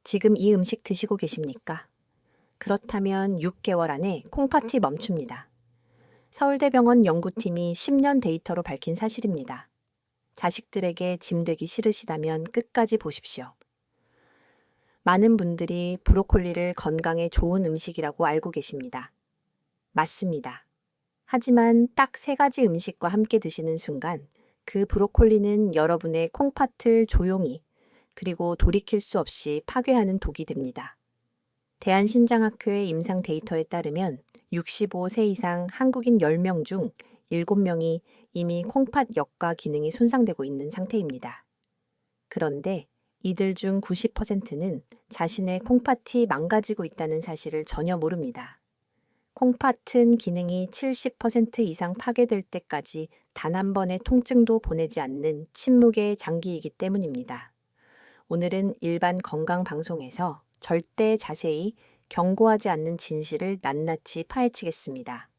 지금 이 음식 드시고 계십니까? 그렇다면 6개월 안에 콩팥이 멈춥니다. 서울대병원 연구팀이 10년 데이터로 밝힌 사실입니다. 자식들에게 짐 되기 싫으시다면 끝까지 보십시오. 많은 분들이 브로콜리를 건강에 좋은 음식이라고 알고 계십니다. 맞습니다. 하지만 딱 3가지 음식과 함께 드시는 순간 그 브로콜리는 여러분의 콩팥을 조용히 그리고 돌이킬 수 없이 파괴하는 독이 됩니다. 대한신장학회의 임상 데이터에 따르면 65세 이상 한국인 10명 중 7명이 이미 콩팥 역과 기능이 손상되고 있는 상태입니다. 그런데 이들 중 90%는 자신의 콩팥이 망가지고 있다는 사실을 전혀 모릅니다. 콩팥은 기능이 70% 이상 파괴될 때까지 단 한 번의 통증도 보내지 않는 침묵의 장기이기 때문입니다. 오늘은 일반 건강 방송에서 절대 자세히 경고하지 않는 진실을 낱낱이 파헤치겠습니다.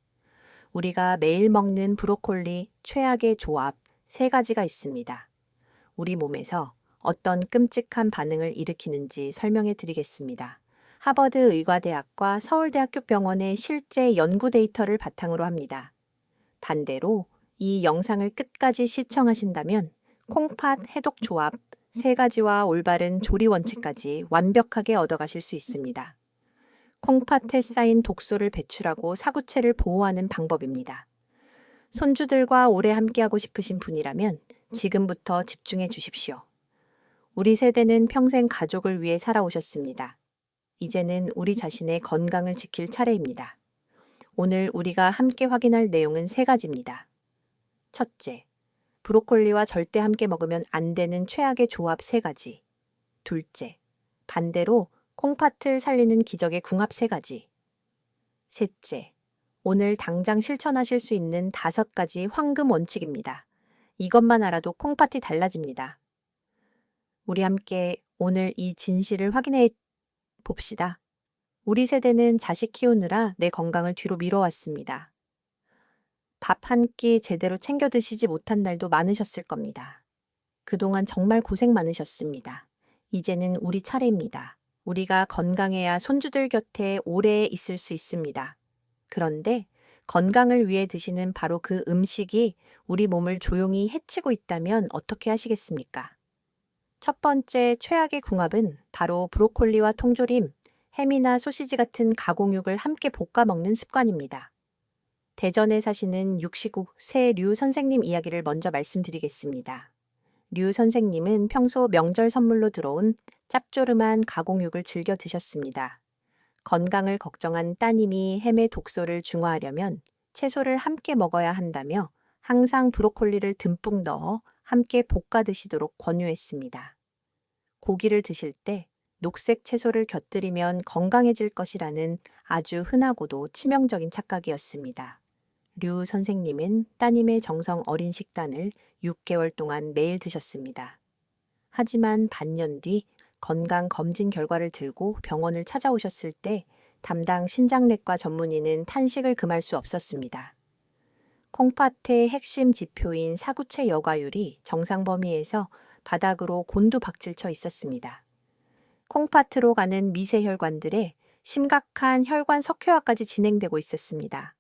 우리가 매일 먹는 브로콜리 최악의 조합 3가지가 있습니다. 우리 몸에서 어떤 끔찍한 반응을 일으키는지 설명해 드리겠습니다. 하버드 의과대학과 서울대학교 병원의 실제 연구 데이터를 바탕으로 합니다. 반대로 이 영상을 끝까지 시청하신다면 콩팥 해독 조합 3가지와 올바른 조리 원칙까지 완벽하게 얻어가실 수 있습니다. 콩팥에 쌓인 독소를 배출하고 사구체를 보호하는 방법입니다. 손주들과 오래 함께하고 싶으신 분이라면 지금부터 집중해 주십시오. 우리 세대는 평생 가족을 위해 살아오셨습니다. 이제는 우리 자신의 건강을 지킬 차례입니다. 오늘 우리가 함께 확인할 내용은 3가지입니다. 첫째, 브로콜리와 절대 함께 먹으면 안 되는 최악의 조합 3가지. 둘째, 반대로 콩팥을 살리는 기적의 궁합 3가지. 셋째, 오늘 당장 실천하실 수 있는 5가지 황금 원칙입니다. 이것만 알아도 콩팥이 달라집니다. 우리 함께 오늘 이 진실을 확인해 봅시다. 우리 세대는 자식 키우느라 내 건강을 뒤로 미뤄왔습니다. 밥 한 끼 제대로 챙겨 드시지 못한 날도 많으셨을 겁니다. 그동안 정말 고생 많으셨습니다. 이제는 우리 차례입니다. 우리가 건강해야 손주들 곁에 오래 있을 수 있습니다. 그런데 건강을 위해 드시는 바로 그 음식이 우리 몸을 조용히 해치고 있다면 어떻게 하시겠습니까? 첫 번째 최악의 궁합은 바로 브로콜리와 통조림, 햄이나 소시지 같은 가공육을 함께 볶아 먹는 습관입니다. 대전에 사시는 65세 류 선생님 이야기를 먼저 말씀드리겠습니다. 류 선생님은 평소 명절 선물로 들어온 짭조름한 가공육을 즐겨 드셨습니다. 건강을 걱정한 따님이 햄의 독소를 중화하려면 채소를 함께 먹어야 한다며 항상 브로콜리를 듬뿍 넣어 함께 볶아 드시도록 권유했습니다. 고기를 드실 때 녹색 채소를 곁들이면 건강해질 것이라는 아주 흔하고도 치명적인 착각이었습니다. 류 선생님은 따님의 정성 어린 식단을 6개월 동안 매일 드셨습니다. 하지만 반년 뒤 건강 검진 결과를 들고 병원을 찾아오셨을 때 담당 신장내과 전문의는 탄식을 금할 수 없었습니다. 콩팥의 핵심 지표인 사구체 여과율이 정상 범위에서 바닥으로 곤두박질쳐 있었습니다. 콩팥으로 가는 미세 혈관들에 심각한 혈관 석회화까지 진행되고 있었습니다.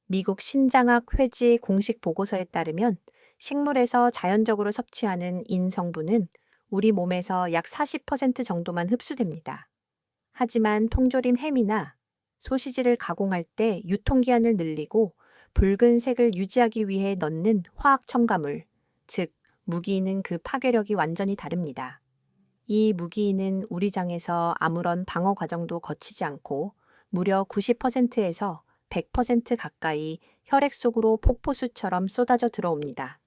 미국 신장학 회지 공식 보고서에 따르면 식물에서 자연적으로 섭취하는 인 성분은 우리 몸에서 약 40% 정도만 흡수됩니다. 하지만 통조림 햄이나 소시지를 가공할 때 유통기한을 늘리고 붉은색을 유지하기 위해 넣는 화학 첨가물, 즉 무기인은 그 파괴력이 완전히 다릅니다. 이 무기인은 우리 장에서 아무런 방어 과정도 거치지 않고 무려 90%에서 100% 가까이 혈액 속으로 폭포수처럼 쏟아져 들어옵니다.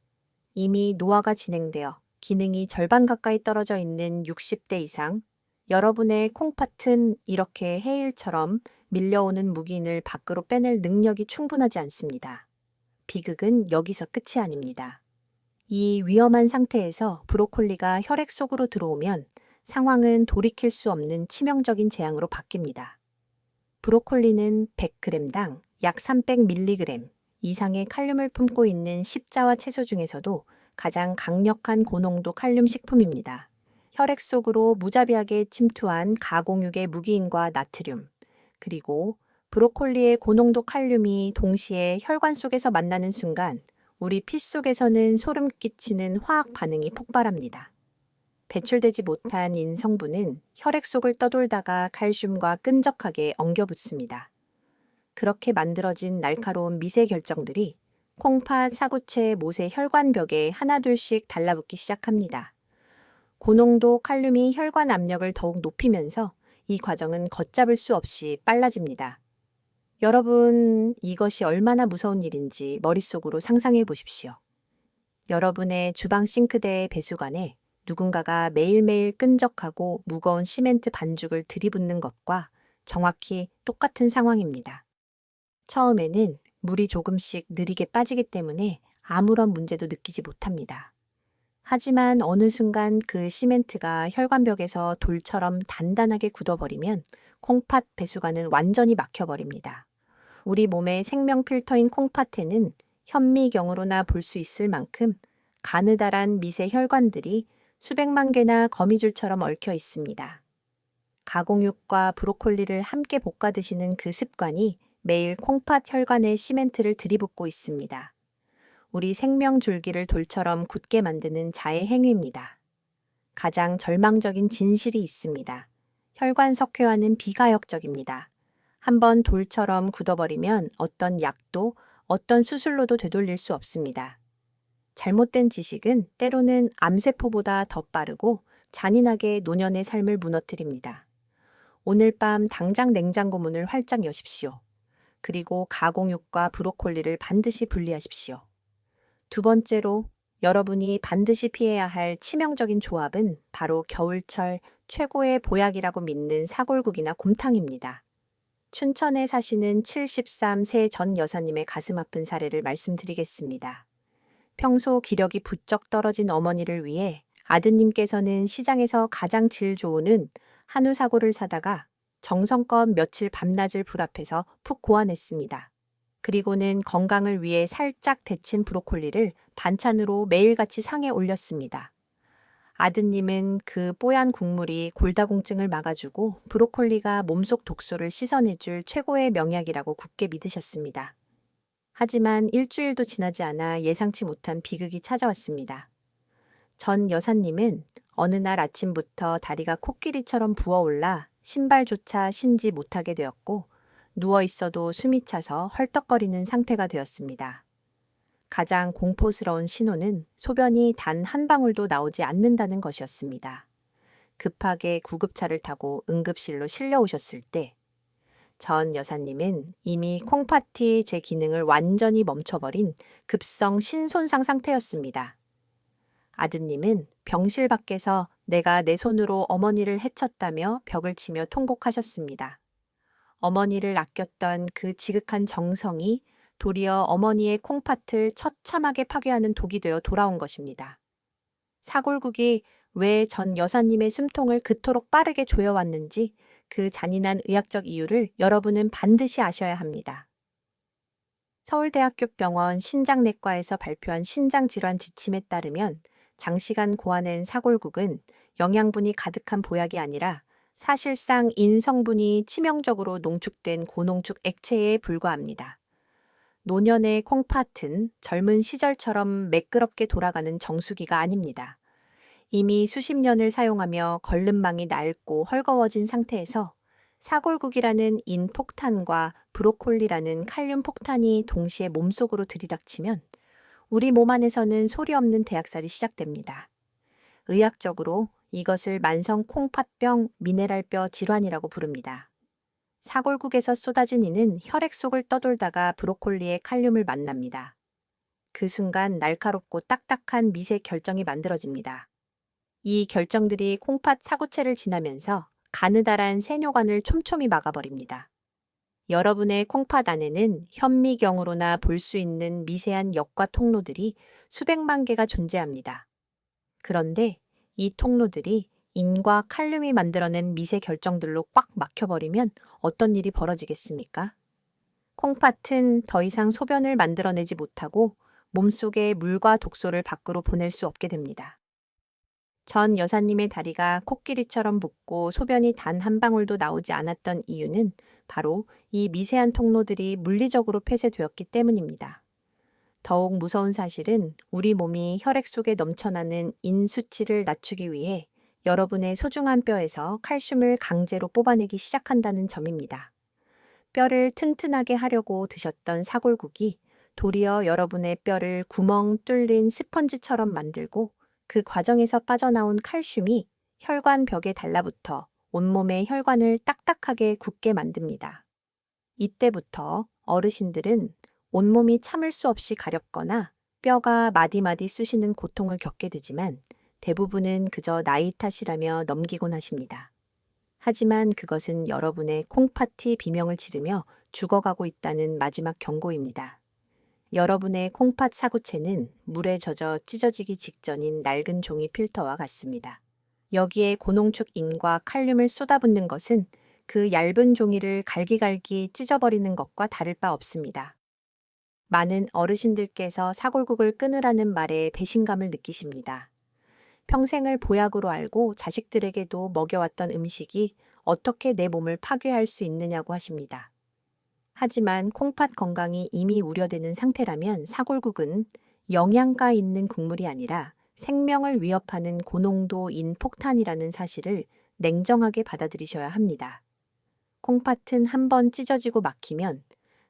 이미 노화가 진행되어 기능이 절반 가까이 떨어져 있는 60대 이상, 여러분의 콩팥은 이렇게 해일처럼 밀려오는 무기인을 밖으로 빼낼 능력이 충분하지 않습니다. 비극은 여기서 끝이 아닙니다. 이 위험한 상태에서 브로콜리가 혈액 속으로 들어오면 상황은 돌이킬 수 없는 치명적인 재앙으로 바뀝니다. 브로콜리는 100g당 약 300mg 이상의 칼륨을 품고 있는 십자화 채소 중에서도 가장 강력한 고농도 칼륨 식품입니다. 혈액 속으로 무자비하게 침투한 가공육의 무기인과 나트륨, 그리고 브로콜리의 고농도 칼륨이 동시에 혈관 속에서 만나는 순간 우리 피 속에서는 소름 끼치는 화학 반응이 폭발합니다. 배출되지 못한 인성분은 혈액 속을 떠돌다가 칼슘과 끈적하게 엉겨붙습니다. 그렇게 만들어진 날카로운 미세 결정들이 콩팥, 사구체, 못의 혈관벽에 하나둘씩 달라붙기 시작합니다. 고농도 칼륨이 혈관 압력을 더욱 높이면서 이 과정은 걷잡을 수 없이 빨라집니다. 여러분, 이것이 얼마나 무서운 일인지 머릿속으로 상상해 보십시오. 여러분의 주방 싱크대의 배수관에 누군가가 매일매일 끈적하고 무거운 시멘트 반죽을 들이붓는 것과 정확히 똑같은 상황입니다. 처음에는 물이 조금씩 느리게 빠지기 때문에 아무런 문제도 느끼지 못합니다. 하지만 어느 순간 그 시멘트가 혈관벽에서 돌처럼 단단하게 굳어버리면 콩팥 배수관은 완전히 막혀버립니다. 우리 몸의 생명 필터인 콩팥에는 현미경으로나 볼 수 있을 만큼 가느다란 미세 혈관들이 수백만 개나 거미줄처럼 얽혀 있습니다. 가공육과 브로콜리를 함께 볶아 드시는 그 습관이 매일 콩팥 혈관에 시멘트를 들이붓고 있습니다. 우리 생명 줄기를 돌처럼 굳게 만드는 자의 행위입니다. 가장 절망적인 진실이 있습니다. 혈관 석회화는 비가역적입니다. 한번 돌처럼 굳어버리면 어떤 약도 어떤 수술로도 되돌릴 수 없습니다. 잘못된 지식은 때로는 암세포보다 더 빠르고 잔인하게 노년의 삶을 무너뜨립니다. 오늘 밤 당장 냉장고 문을 활짝 여십시오. 그리고 가공육과 브로콜리를 반드시 분리하십시오. 두 번째로 여러분이 반드시 피해야 할 치명적인 조합은 바로 겨울철 최고의 보약이라고 믿는 사골국이나 곰탕입니다. 춘천에 사시는 73세 전 여사님의 가슴 아픈 사례를 말씀드리겠습니다. 평소 기력이 부쩍 떨어진 어머니를 위해 아드님께서는 시장에서 가장 질 좋은 한우 사골을 사다가 정성껏 며칠 밤낮을 불 앞에서 푹 고아냈습니다. 그리고는 건강을 위해 살짝 데친 브로콜리를 반찬으로 매일같이 상에 올렸습니다. 아드님은 그 뽀얀 국물이 골다공증을 막아주고 브로콜리가 몸속 독소를 씻어내줄 최고의 명약이라고 굳게 믿으셨습니다. 하지만 일주일도 지나지 않아 예상치 못한 비극이 찾아왔습니다. 전 여사님은 어느 날 아침부터 다리가 코끼리처럼 부어올라 신발조차 신지 못하게 되었고 누워있어도 숨이 차서 헐떡거리는 상태가 되었습니다. 가장 공포스러운 신호는 소변이 단 한 방울도 나오지 않는다는 것이었습니다. 급하게 구급차를 타고 응급실로 실려오셨을 때 전 여사님은 이미 콩팥이 제 기능을 완전히 멈춰버린 급성 신손상 상태였습니다. 아드님은 병실 밖에서 내가 내 손으로 어머니를 해쳤다며 벽을 치며 통곡하셨습니다. 어머니를 아꼈던 그 지극한 정성이 도리어 어머니의 콩팥을 처참하게 파괴하는 독이 되어 돌아온 것입니다. 사골국이 왜 전 여사님의 숨통을 그토록 빠르게 조여왔는지 그 잔인한 의학적 이유를 여러분은 반드시 아셔야 합니다. 서울대학교 병원 신장내과에서 발표한 신장질환 지침에 따르면 장시간 고아낸 사골국은 영양분이 가득한 보약이 아니라 사실상 인성분이 치명적으로 농축된 고농축 액체에 불과합니다. 노년의 콩팥은 젊은 시절처럼 매끄럽게 돌아가는 정수기가 아닙니다. 이미 수십 년을 사용하며 걸름망이 낡고 헐거워진 상태에서 사골국이라는 인폭탄과 브로콜리라는 칼륨 폭탄이 동시에 몸속으로 들이닥치면 우리 몸 안에서는 소리 없는 대학살이 시작됩니다. 의학적으로 이것을 만성 콩팥병 미네랄뼈 질환이라고 부릅니다. 사골국에서 쏟아진 이는 혈액 속을 떠돌다가 브로콜리의 칼륨을 만납니다. 그 순간 날카롭고 딱딱한 미세 결정이 만들어집니다. 이 결정들이 콩팥 사구체를 지나면서 가느다란 세뇨관을 촘촘히 막아버립니다. 여러분의 콩팥 안에는 현미경으로나 볼 수 있는 미세한 역과 통로들이 수백만 개가 존재합니다. 그런데 이 통로들이 인과 칼륨이 만들어낸 미세 결정들로 꽉 막혀버리면 어떤 일이 벌어지겠습니까? 콩팥은 더 이상 소변을 만들어내지 못하고 몸속에 물과 독소를 밖으로 보낼 수 없게 됩니다. 전 여사님의 다리가 코끼리처럼 붓고 소변이 단 한 방울도 나오지 않았던 이유는 바로 이 미세한 통로들이 물리적으로 폐쇄되었기 때문입니다. 더욱 무서운 사실은 우리 몸이 혈액 속에 넘쳐나는 인 수치를 낮추기 위해 여러분의 소중한 뼈에서 칼슘을 강제로 뽑아내기 시작한다는 점입니다. 뼈를 튼튼하게 하려고 드셨던 사골국이 도리어 여러분의 뼈를 구멍 뚫린 스펀지처럼 만들고 그 과정에서 빠져나온 칼슘이 혈관 벽에 달라붙어 온몸의 혈관을 딱딱하게 굳게 만듭니다. 이때부터 어르신들은 온몸이 참을 수 없이 가렵거나 뼈가 마디마디 쑤시는 고통을 겪게 되지만 대부분은 그저 나이 탓이라며 넘기곤 하십니다. 하지만 그것은 여러분의 콩팥이 비명을 지르며 죽어가고 있다는 마지막 경고입니다. 여러분의 콩팥 사구체는 물에 젖어 찢어지기 직전인 낡은 종이 필터와 같습니다. 여기에 고농축 인과 칼륨을 쏟아붓는 것은 그 얇은 종이를 갈기갈기 찢어버리는 것과 다를 바 없습니다. 많은 어르신들께서 사골국을 끊으라는 말에 배신감을 느끼십니다. 평생을 보약으로 알고 자식들에게도 먹여왔던 음식이 어떻게 내 몸을 파괴할 수 있느냐고 하십니다. 하지만 콩팥 건강이 이미 우려되는 상태라면 사골국은 영양가 있는 국물이 아니라 생명을 위협하는 고농도인 폭탄이라는 사실을 냉정하게 받아들이셔야 합니다. 콩팥은 한번 찢어지고 막히면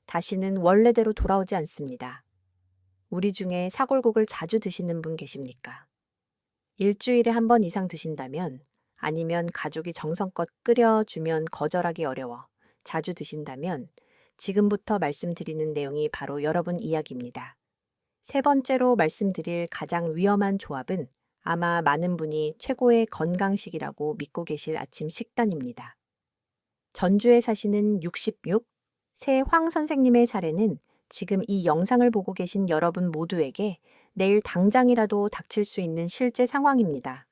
다시는 원래대로 돌아오지 않습니다. 우리 중에 사골국을 자주 드시는 분 계십니까? 일주일에 한 번 이상 드신다면, 아니면 가족이 정성껏 끓여주면 거절하기 어려워 자주 드신다면 지금부터 말씀드리는 내용이 바로 여러분 이야기입니다. 세 번째로 말씀드릴 가장 위험한 조합은 아마 많은 분이 최고의 건강식이라고 믿고 계실 아침 식단입니다. 전주에 사시는 66, 새 황 선생님의 사례는 지금 이 영상을 보고 계신 여러분 모두에게 내일 당장이라도 닥칠 수 있는 실제 상황입니다.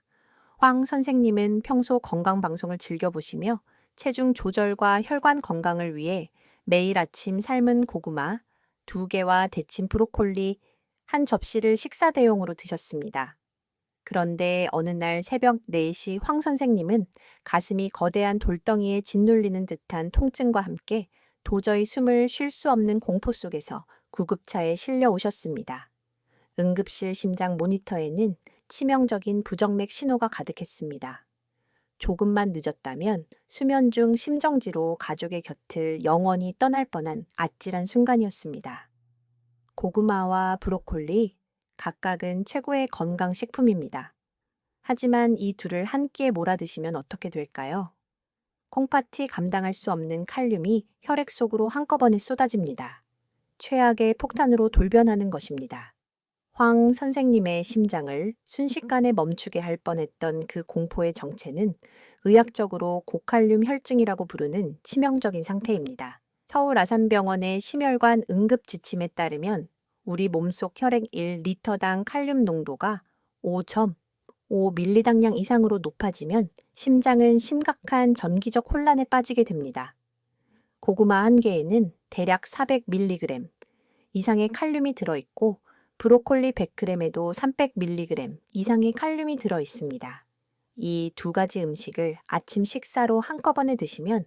황 선생님은 평소 건강방송을 즐겨보시며 체중 조절과 혈관 건강을 위해 매일 아침 삶은 고구마 2개와 데친 브로콜리 한 접시를 식사 대용으로 드셨습니다. 그런데 어느 날 새벽 4시 황 선생님은 가슴이 거대한 돌덩이에 짓눌리는 듯한 통증과 함께 도저히 숨을 쉴 수 없는 공포 속에서 구급차에 실려 오셨습니다. 응급실 심장 모니터에는 치명적인 부정맥 신호가 가득했습니다. 조금만 늦었다면 수면 중 심정지로 가족의 곁을 영원히 떠날 뻔한 아찔한 순간이었습니다. 고구마와 브로콜리, 각각은 최고의 건강식품입니다. 하지만 이 둘을 한 끼에 몰아드시면 어떻게 될까요? 콩팥이 감당할 수 없는 칼륨이 혈액 속으로 한꺼번에 쏟아집니다. 최악의 폭탄으로 돌변하는 것입니다. 황 선생님의 심장을 순식간에 멈추게 할 뻔했던 그 공포의 정체는 의학적으로 고칼륨 혈증이라고 부르는 치명적인 상태입니다. 서울 아산병원의 심혈관 응급지침에 따르면 우리 몸속 혈액 1리터당 칼륨 농도가 5.5mg당 이상으로 높아지면 심장은 심각한 전기적 혼란에 빠지게 됩니다. 고구마 한 개에는 대략 400mg 이상의 칼륨이 들어있고 브로콜리 100g에도 300mg 이상의 칼륨이 들어 있습니다. 이 두 가지 음식을 아침 식사로 한꺼번에 드시면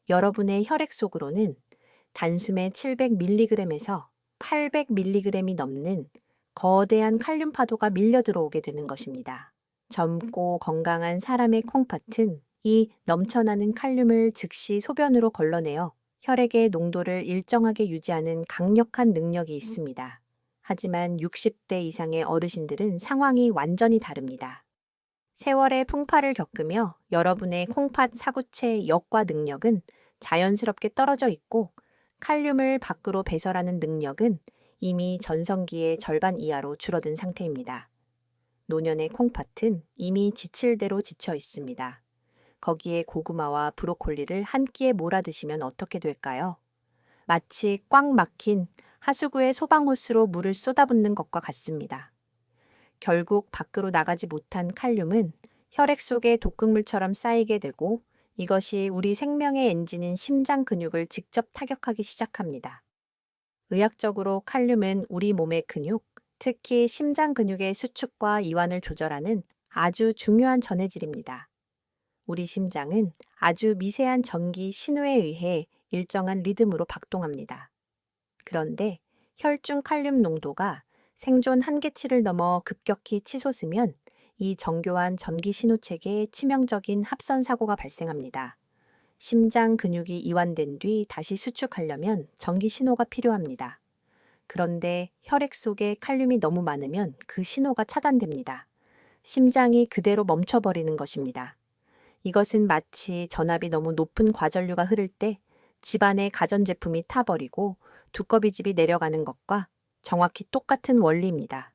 여러분의 혈액 속으로는 단숨에 700mg에서 800mg이 넘는 거대한 칼륨 파도가 밀려 들어오게 되는 것입니다. 젊고 건강한 사람의 콩팥은 이 넘쳐나는 칼륨을 즉시 소변으로 걸러내어 혈액의 농도를 일정하게 유지하는 강력한 능력이 있습니다. 하지만 60대 이상의 어르신들은 상황이 완전히 다릅니다. 세월의 풍파를 겪으며 여러분의 콩팥 사구체의 역과 능력은 자연스럽게 떨어져 있고 칼륨을 밖으로 배설하는 능력은 이미 전성기의 절반 이하로 줄어든 상태입니다. 노년의 콩팥은 이미 지칠 대로 지쳐 있습니다. 거기에 고구마와 브로콜리를 한 끼에 몰아드시면 어떻게 될까요? 마치 꽉 막힌 하수구에 소방호스로 물을 쏟아붓는 것과 같습니다. 결국 밖으로 나가지 못한 칼륨은 혈액 속에 독극물처럼 쌓이게 되고 이것이 우리 생명의 엔진인 심장 근육을 직접 타격하기 시작합니다. 의학적으로 칼륨은 우리 몸의 근육, 특히 심장 근육의 수축과 이완을 조절하는 아주 중요한 전해질입니다. 우리 심장은 아주 미세한 전기 신호에 의해 일정한 리듬으로 박동합니다. 그런데 혈중 칼륨 농도가 생존 한계치를 넘어 급격히 치솟으면 이 정교한 전기 신호체계에 치명적인 합선 사고가 발생합니다. 심장 근육이 이완된 뒤 다시 수축하려면 전기 신호가 필요합니다. 그런데 혈액 속에 칼륨이 너무 많으면 그 신호가 차단됩니다. 심장이 그대로 멈춰버리는 것입니다. 이것은 마치 전압이 너무 높은 과전류가 흐를 때 집안의 가전제품이 타버리고 두꺼비집이 내려가는 것과 정확히 똑같은 원리입니다.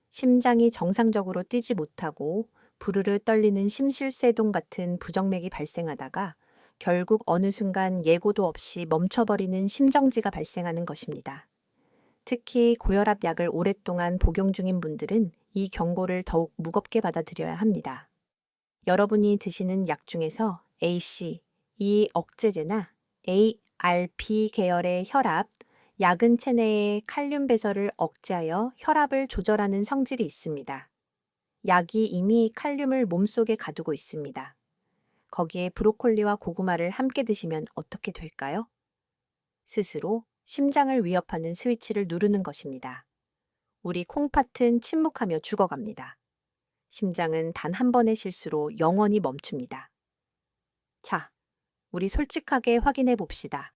심장이 정상적으로 뛰지 못하고 부르르 떨리는 심실세동 같은 부정맥이 발생하다가 결국 어느 순간 예고도 없이 멈춰버리는 심정지가 발생하는 것입니다. 특히 고혈압 약을 오랫동안 복용 중인 분들은 이 경고를 더욱 무겁게 받아들여야 합니다. 여러분이 드시는 약 중에서 AC, 이 억제제나 ARB 계열의 혈압, 약은 체내의 칼륨 배설을 억제하여 혈압을 조절하는 성질이 있습니다. 약이 이미 칼륨을 몸속에 가두고 있습니다. 거기에 브로콜리와 고구마를 함께 드시면 어떻게 될까요? 스스로 심장을 위협하는 스위치를 누르는 것입니다. 우리 콩팥은 침묵하며 죽어갑니다. 심장은 단 한 번의 실수로 영원히 멈춥니다. 자, 우리 솔직하게 확인해 봅시다.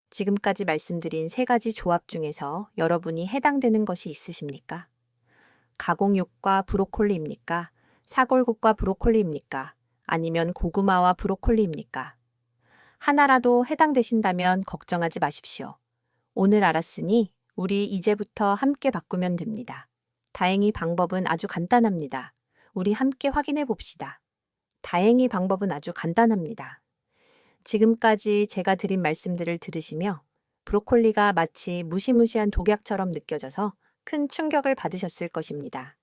지금까지 말씀드린 세 가지 조합 중에서 여러분이 해당되는 것이 있으십니까? 가공육과 브로콜리입니까? 사골국과 브로콜리입니까? 아니면 고구마와 브로콜리입니까? 하나라도 해당되신다면 걱정하지 마십시오. 오늘 알았으니 우리 이제부터 함께 바꾸면 됩니다. 다행히 방법은 아주 간단합니다. 우리 함께 확인해 봅시다. 다행히 방법은 아주 간단합니다. 지금까지 제가 드린 말씀들을 들으시며 브로콜리가 마치 무시무시한 독약처럼 느껴져서 큰 충격을 받으셨을 것입니다.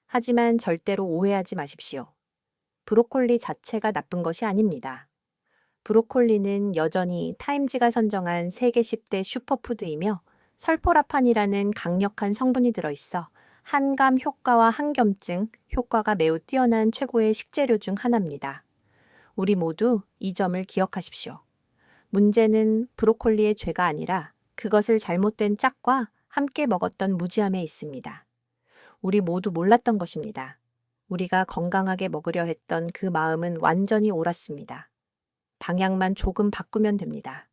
하지만 절대로 오해하지 마십시오. 브로콜리 자체가 나쁜 것이 아닙니다. 브로콜리는 여전히 타임지가 선정한 세계 10대 슈퍼푸드이며 설포라판이라는 강력한 성분이 들어있어 한감 효과와 항염증 효과가 매우 뛰어난 최고의 식재료 중 하나입니다. 우리 모두 이 점을 기억하십시오. 문제는 브로콜리의 죄가 아니라 그것을 잘못된 짝과 함께 먹었던 무지함에 있습니다. 우리 모두 몰랐던 것입니다. 우리가 건강하게 먹으려 했던 그 마음은 완전히 옳았습니다. 방향만 조금 바꾸면 됩니다.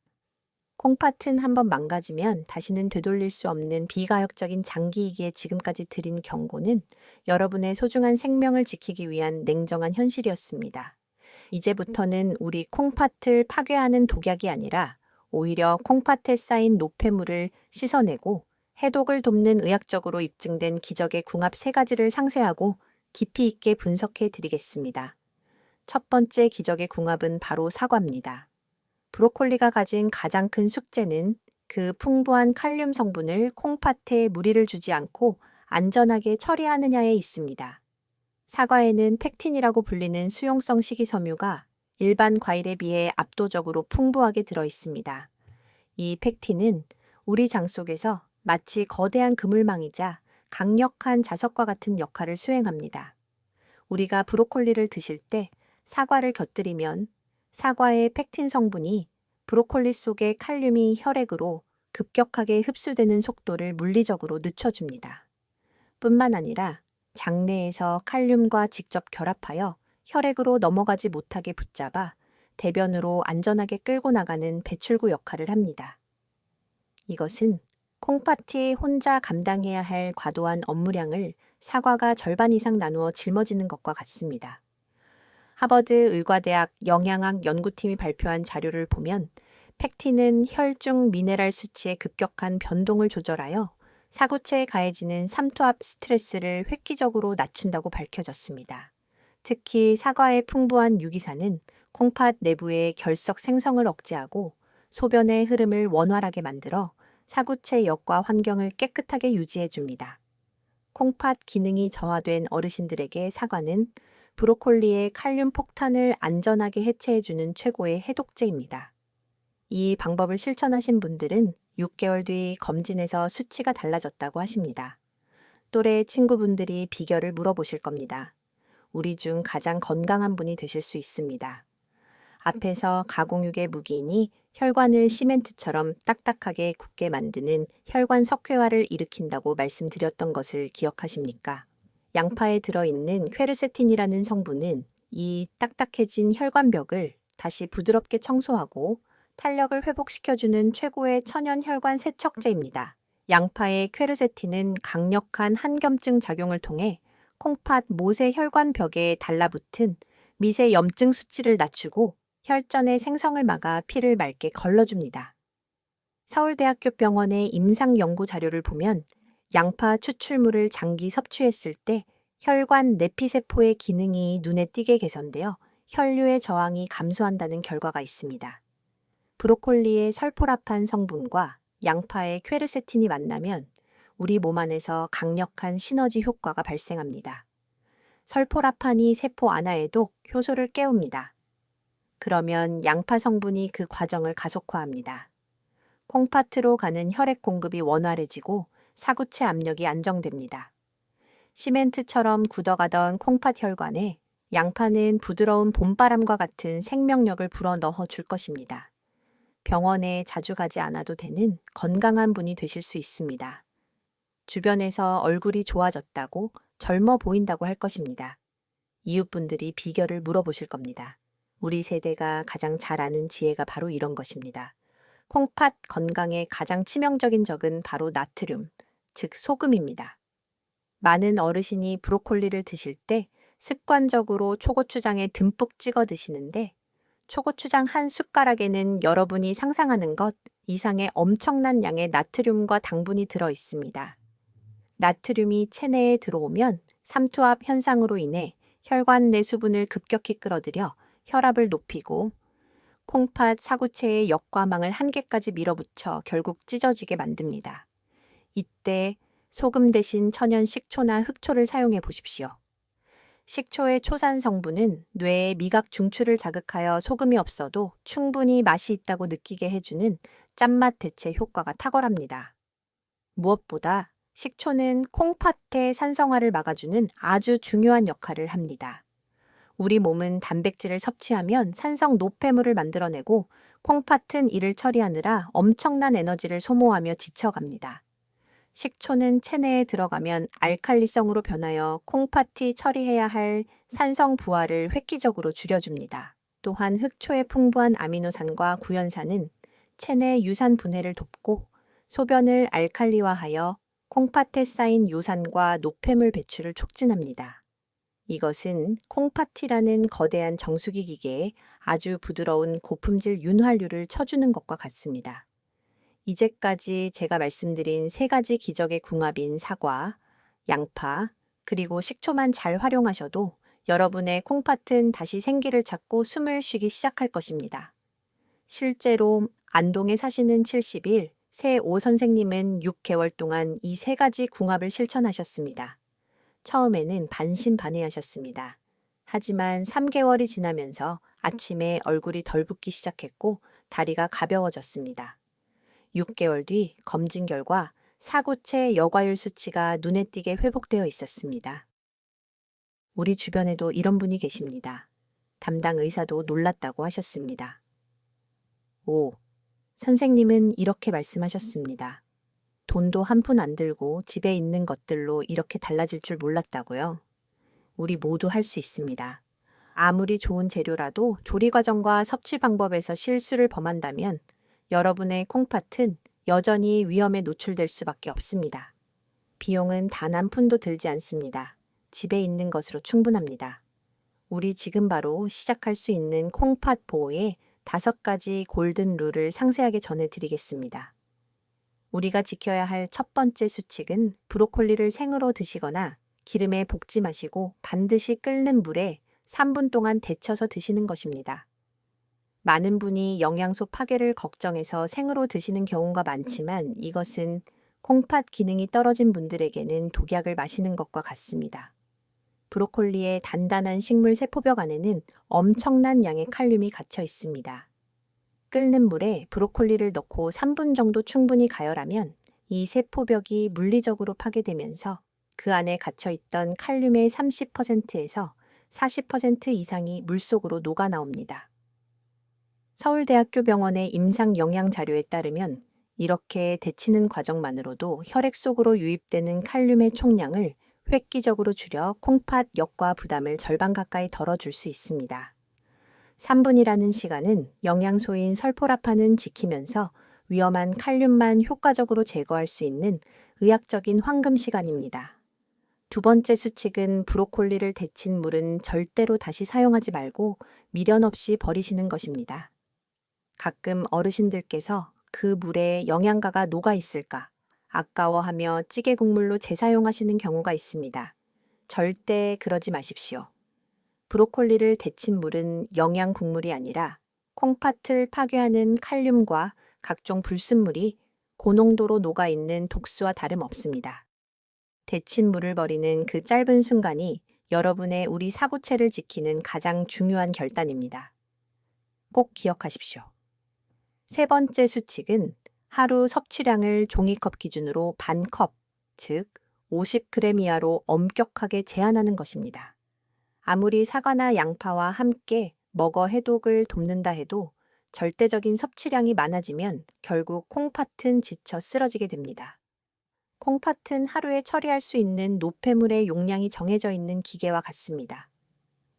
콩팥은 한번 망가지면 다시는 되돌릴 수 없는 비가역적인 장기이기에 지금까지 드린 경고는 여러분의 소중한 생명을 지키기 위한 냉정한 현실이었습니다. 이제부터는 우리 콩팥을 파괴하는 독약이 아니라 오히려 콩팥에 쌓인 노폐물을 씻어내고 해독을 돕는 의학적으로 입증된 기적의 궁합 3가지를 상세하고 깊이 있게 분석해 드리겠습니다. 첫 번째 기적의 궁합은 바로 사과입니다. 브로콜리가 가진 가장 큰 숙제는 그 풍부한 칼륨 성분을 콩팥에 무리를 주지 않고 안전하게 처리하느냐에 있습니다. 사과에는 펙틴이라고 불리는 수용성 식이섬유가 일반 과일에 비해 압도적으로 풍부하게 들어 있습니다. 이 펙틴은 우리 장 속에서 마치 거대한 그물망이자 강력한 자석과 같은 역할을 수행합니다. 우리가 브로콜리를 드실 때 사과를 곁들이면 사과의 펙틴 성분이 브로콜리 속의 칼륨이 혈액으로 급격하게 흡수되는 속도를 물리적으로 늦춰줍니다. 뿐만 아니라 장내에서 칼륨과 직접 결합하여 혈액으로 넘어가지 못하게 붙잡아 대변으로 안전하게 끌고 나가는 배출구 역할을 합니다. 이것은 콩팥이 혼자 감당해야 할 과도한 업무량을 사과가 절반 이상 나누어 짊어지는 것과 같습니다. 하버드 의과대학 영양학 연구팀이 발표한 자료를 보면 펙틴은 혈중 미네랄 수치의 급격한 변동을 조절하여 사구체에 가해지는 삼투압 스트레스를 획기적으로 낮춘다고 밝혀졌습니다. 특히 사과의 풍부한 유기산은 콩팥 내부의 결석 생성을 억제하고 소변의 흐름을 원활하게 만들어 사구체 역과 환경을 깨끗하게 유지해 줍니다. 콩팥 기능이 저하된 어르신들에게 사과는 브로콜리의 칼륨 폭탄을 안전하게 해체해주는 최고의 해독제입니다. 이 방법을 실천하신 분들은 6개월 뒤 검진에서 수치가 달라졌다고 하십니다. 또래 친구분들이 비결을 물어보실 겁니다. 우리 중 가장 건강한 분이 되실 수 있습니다. 앞에서 가공육의 무기인이 혈관을 시멘트처럼 딱딱하게 굳게 만드는 혈관 석회화를 일으킨다고 말씀드렸던 것을 기억하십니까? 양파에 들어있는 퀘르세틴이라는 성분은 이 딱딱해진 혈관벽을 다시 부드럽게 청소하고 탄력을 회복시켜주는 최고의 천연 혈관 세척제입니다. 양파의 퀘르세틴은 강력한 항염증 작용을 통해 콩팥 모세 혈관벽에 달라붙은 미세 염증 수치를 낮추고 혈전의 생성을 막아 피를 맑게 걸러줍니다. 서울대학교 병원의 임상 연구 자료를 보면 양파 추출물을 장기 섭취했을 때 혈관 내피세포의 기능이 눈에 띄게 개선되어 혈류의 저항이 감소한다는 결과가 있습니다. 브로콜리의 설포라판 성분과 양파의 퀘르세틴이 만나면 우리 몸 안에서 강력한 시너지 효과가 발생합니다. 설포라판이 세포 안화에도 효소를 깨웁니다. 그러면 양파 성분이 그 과정을 가속화합니다. 콩팥으로 가는 혈액 공급이 원활해지고 사구체 압력이 안정됩니다. 시멘트처럼 굳어가던 콩팥 혈관에 양파는 부드러운 봄바람과 같은 생명력을 불어넣어 줄 것입니다. 병원에 자주 가지 않아도 되는 건강한 분이 되실 수 있습니다. 주변에서 얼굴이 좋아졌다고 젊어 보인다고 할 것입니다. 이웃분들이 비결을 물어보실 겁니다. 우리 세대가 가장 잘 아는 지혜가 바로 이런 것입니다. 콩팥 건강에 가장 치명적인 적은 바로 나트륨, 즉 소금입니다. 많은 어르신이 브로콜리를 드실 때 습관적으로 초고추장에 듬뿍 찍어 드시는데 초고추장 한 숟가락에는 여러분이 상상하는 것 이상의 엄청난 양의 나트륨과 당분이 들어 있습니다. 나트륨이 체내에 들어오면 삼투압 현상으로 인해 혈관 내 수분을 급격히 끌어들여 혈압을 높이고 콩팥 사구체의 역과망을 한계까지 밀어붙여 결국 찢어지게 만듭니다. 이때 소금 대신 천연 식초나 흑초를 사용해 보십시오. 식초의 초산 성분은 뇌의 미각 중추를 자극하여 소금이 없어도 충분히 맛이 있다고 느끼게 해주는 짠맛 대체 효과가 탁월합니다. 무엇보다 식초는 콩팥의 산성화를 막아주는 아주 중요한 역할을 합니다. 우리 몸은 단백질을 섭취하면 산성 노폐물을 만들어내고 콩팥은 이를 처리하느라 엄청난 에너지를 소모하며 지쳐갑니다. 식초는 체내에 들어가면 알칼리성으로 변하여 콩팥이 처리해야 할 산성 부하를 획기적으로 줄여줍니다. 또한 흑초의 풍부한 아미노산과 구연산은 체내 유산 분해를 돕고 소변을 알칼리화하여 콩팥에 쌓인 요산과 노폐물 배출을 촉진합니다. 이것은 콩팥이라는 거대한 정수기 기계에 아주 부드러운 고품질 윤활유를 쳐주는 것과 같습니다. 이제까지 제가 말씀드린 세 가지 기적의 궁합인 사과, 양파, 그리고 식초만 잘 활용하셔도 여러분의 콩팥은 다시 생기를 찾고 숨을 쉬기 시작할 것입니다. 실제로 안동에 사시는 70일 새 오 선생님은 6개월 동안 이 세 가지 궁합을 실천하셨습니다. 처음에는 반신반의하셨습니다. 하지만 3개월이 지나면서 아침에 얼굴이 덜 붓기 시작했고 다리가 가벼워졌습니다. 6개월 뒤 검진 결과 사구체 여과율 수치가 눈에 띄게 회복되어 있었습니다. 우리 주변에도 이런 분이 계십니다. 담당 의사도 놀랐다고 하셨습니다. 5. 선생님은 이렇게 말씀하셨습니다. 돈도 한 푼 안 들고 집에 있는 것들로 이렇게 달라질 줄 몰랐다고요? 우리 모두 할 수 있습니다. 아무리 좋은 재료라도 조리 과정과 섭취 방법에서 실수를 범한다면 여러분의 콩팥은 여전히 위험에 노출될 수밖에 없습니다. 비용은 단 한 푼도 들지 않습니다. 집에 있는 것으로 충분합니다. 우리 지금 바로 시작할 수 있는 콩팥 보호의 5가지 골든 룰을 상세하게 전해드리겠습니다. 우리가 지켜야 할 첫 번째 수칙은 브로콜리를 생으로 드시거나 기름에 볶지 마시고 반드시 끓는 물에 3분 동안 데쳐서 드시는 것입니다. 많은 분이 영양소 파괴를 걱정해서 생으로 드시는 경우가 많지만 이것은 콩팥 기능이 떨어진 분들에게는 독약을 마시는 것과 같습니다. 브로콜리의 단단한 식물 세포벽 안에는 엄청난 양의 칼륨이 갇혀 있습니다. 끓는 물에 브로콜리를 넣고 3분 정도 충분히 가열하면 이 세포벽이 물리적으로 파괴되면서 그 안에 갇혀있던 칼륨의 30%에서 40% 이상이 물속으로 녹아 나옵니다. 서울대학교 병원의 임상 영양 자료에 따르면 이렇게 데치는 과정만으로도 혈액 속으로 유입되는 칼륨의 총량을 획기적으로 줄여 콩팥 역과 부담을 절반 가까이 덜어줄 수 있습니다. 3분이라는 시간은 영양소인 설포라판은 지키면서 위험한 칼륨만 효과적으로 제거할 수 있는 의학적인 황금 시간입니다. 두 번째 수칙은 브로콜리를 데친 물은 절대로 다시 사용하지 말고 미련 없이 버리시는 것입니다. 가끔 어르신들께서 그 물에 영양가가 녹아 있을까 아까워하며 찌개 국물로 재사용하시는 경우가 있습니다. 절대 그러지 마십시오. 브로콜리를 데친 물은 영양 국물이 아니라 콩팥을 파괴하는 칼륨과 각종 불순물이 고농도로 녹아있는 독수와 다름없습니다. 데친 물을 버리는 그 짧은 순간이 여러분의 우리 사구체를 지키는 가장 중요한 결단입니다. 꼭 기억하십시오. 세 번째 수칙은 하루 섭취량을 종이컵 기준으로 반컵, 즉 50g 이하로 엄격하게 제한하는 것입니다. 아무리 사과나 양파와 함께 먹어 해독을 돕는다 해도 절대적인 섭취량이 많아지면 결국 콩팥은 지쳐 쓰러지게 됩니다. 콩팥은 하루에 처리할 수 있는 노폐물의 용량이 정해져 있는 기계와 같습니다.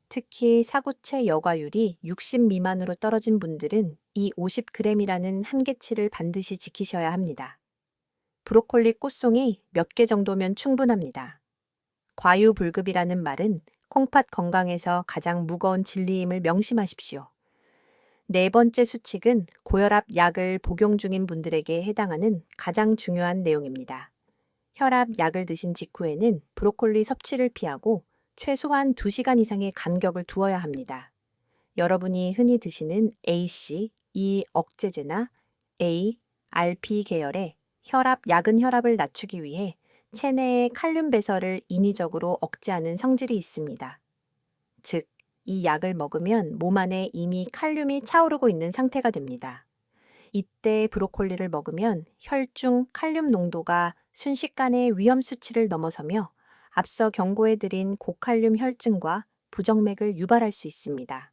특히 사구체 여과율이 60 미만으로 떨어진 분들은 이 50g이라는 한계치를 반드시 지키셔야 합니다. 브로콜리 꽃송이 몇 개 정도면 충분합니다. 과유불급이라는 말은 콩팥 건강에서 가장 무거운 진리임을 명심하십시오. 네 번째 수칙은 고혈압 약을 복용 중인 분들에게 해당하는 가장 중요한 내용입니다. 혈압 약을 드신 직후에는 브로콜리 섭취를 피하고 최소한 2시간 이상의 간격을 두어야 합니다. 여러분이 흔히 드시는 AC, 이 억제제나 A, RP 계열의 혈압, 약은 혈압을 낮추기 위해 체내의 칼륨 배설을 인위적으로 억제하는 성질이 있습니다. 즉, 이 약을 먹으면 몸 안에 이미 칼륨이 차오르고 있는 상태가 됩니다. 이때 브로콜리를 먹으면 혈중 칼륨 농도가 순식간에 위험 수치를 넘어서며 앞서 경고해드린 고칼륨 혈증과 부정맥을 유발할 수 있습니다.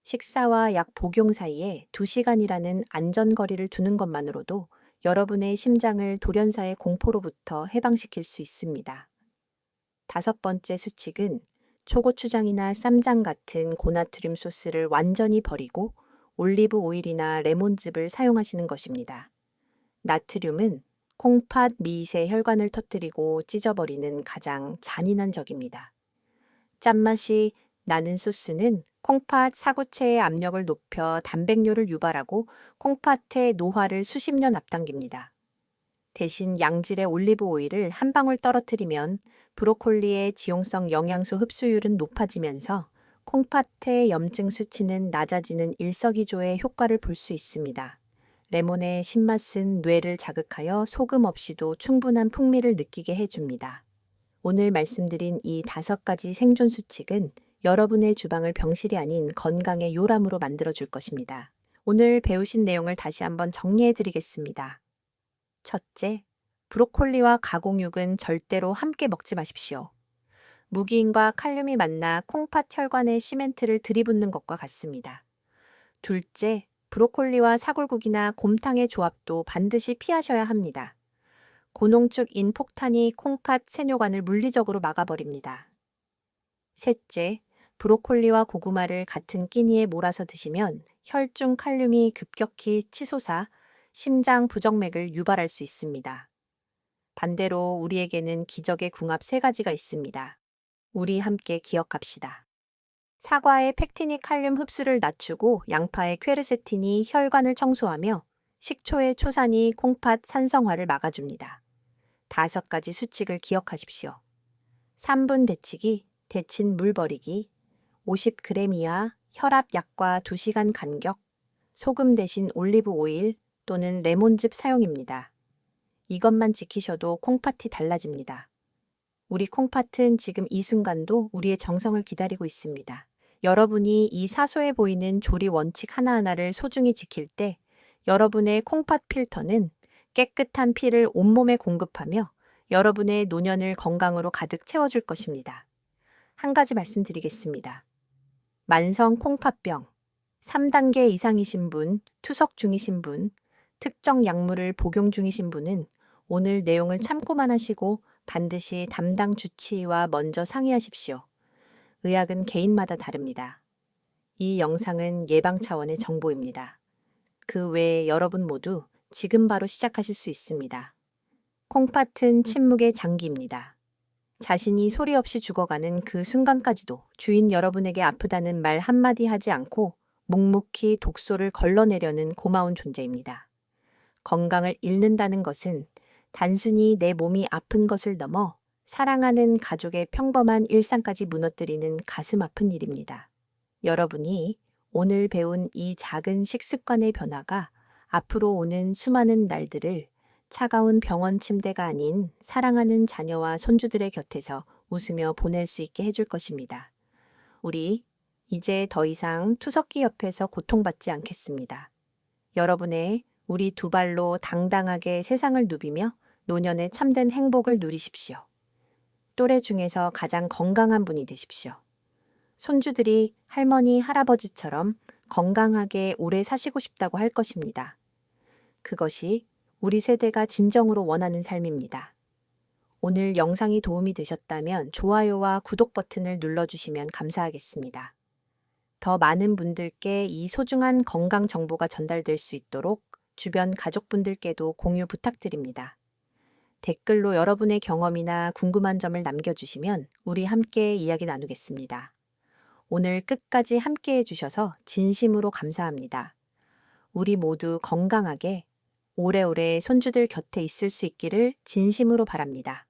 식사와 약 복용 사이에 2시간이라는 안전거리를 두는 것만으로도 여러분의 심장을 돌연사의 공포로부터 해방시킬 수 있습니다. 다섯 번째 수칙은 초고추장이나 쌈장 같은 고나트륨 소스를 완전히 버리고 올리브 오일이나 레몬즙을 사용하시는 것입니다. 나트륨은 콩팥 미세 혈관을 터뜨리고 찢어버리는 가장 잔인한 적입니다. 짠맛이 나는 소스는 콩팥 사구체의 압력을 높여 단백뇨를 유발하고 콩팥의 노화를 수십 년 앞당깁니다. 대신 양질의 올리브 오일을 한 방울 떨어뜨리면 브로콜리의 지용성 영양소 흡수율은 높아지면서 콩팥의 염증 수치는 낮아지는 일석이조의 효과를 볼 수 있습니다. 레몬의 신맛은 뇌를 자극하여 소금 없이도 충분한 풍미를 느끼게 해줍니다. 오늘 말씀드린 이 5가지 생존 수칙은 여러분의 주방을 병실이 아닌 건강의 요람으로 만들어줄 것입니다. 오늘 배우신 내용을 다시 한번 정리해드리겠습니다. 첫째, 브로콜리와 가공육은 절대로 함께 먹지 마십시오. 무기인과 칼륨이 만나 콩팥 혈관에 시멘트를 들이붓는 것과 같습니다. 둘째, 브로콜리와 사골국이나 곰탕의 조합도 반드시 피하셔야 합니다. 고농축인 폭탄이 콩팥 세뇨관을 물리적으로 막아버립니다. 셋째, 브로콜리와 고구마를 같은 끼니에 몰아서 드시면 혈중 칼륨이 급격히 치솟아 심장 부정맥을 유발할 수 있습니다. 반대로 우리에게는 기적의 궁합 3가지가 있습니다. 우리 함께 기억합시다. 사과의 팩틴이 칼륨 흡수를 낮추고 양파의 퀘르세틴이 혈관을 청소하며 식초의 초산이 콩팥 산성화를 막아줍니다. 5가지 수칙을 기억하십시오. 3분 데치기, 데친 물 버리기, 50g 이하 혈압 약과 2시간 간격, 소금 대신 올리브 오일 또는 레몬즙 사용입니다. 이것만 지키셔도 콩팥이 달라집니다. 우리 콩팥은 지금 이 순간도 우리의 정성을 기다리고 있습니다. 여러분이 이 사소해 보이는 조리 원칙 하나하나를 소중히 지킬 때 여러분의 콩팥 필터는 깨끗한 피를 온몸에 공급하며 여러분의 노년을 건강으로 가득 채워줄 것입니다. 한 가지 말씀드리겠습니다. 만성 콩팥병, 3단계 이상이신 분, 투석 중이신 분, 특정 약물을 복용 중이신 분은 오늘 내용을 참고만 하시고 반드시 담당 주치의와 먼저 상의하십시오. 의학은 개인마다 다릅니다. 이 영상은 예방 차원의 정보입니다. 그 외에 여러분 모두 지금 바로 시작하실 수 있습니다. 콩팥은 침묵의 장기입니다. 자신이 소리 없이 죽어가는 그 순간까지도 주인 여러분에게 아프다는 말 한마디 하지 않고 묵묵히 독소를 걸러내려는 고마운 존재입니다. 건강을 잃는다는 것은 단순히 내 몸이 아픈 것을 넘어 사랑하는 가족의 평범한 일상까지 무너뜨리는 가슴 아픈 일입니다. 여러분이 오늘 배운 이 작은 식습관의 변화가 앞으로 오는 수많은 날들을 차가운 병원 침대가 아닌 사랑하는 자녀와 손주들의 곁에서 웃으며 보낼 수 있게 해줄 것입니다. 우리 이제 더 이상 투석기 옆에서 고통받지 않겠습니다. 여러분의 우리 두 발로 당당하게 세상을 누비며 노년의 참된 행복을 누리십시오. 또래 중에서 가장 건강한 분이 되십시오. 손주들이 할머니, 할아버지처럼 건강하게 오래 사시고 싶다고 할 것입니다. 그것이 우리 세대가 진정으로 원하는 삶입니다. 오늘 영상이 도움이 되셨다면 좋아요와 구독 버튼을 눌러주시면 감사하겠습니다. 더 많은 분들께 이 소중한 건강 정보가 전달될 수 있도록 주변 가족분들께도 공유 부탁드립니다. 댓글로 여러분의 경험이나 궁금한 점을 남겨주시면 우리 함께 이야기 나누겠습니다. 오늘 끝까지 함께 해주셔서 진심으로 감사합니다. 우리 모두 건강하게 오래오래 손주들 곁에 있을 수 있기를 진심으로 바랍니다.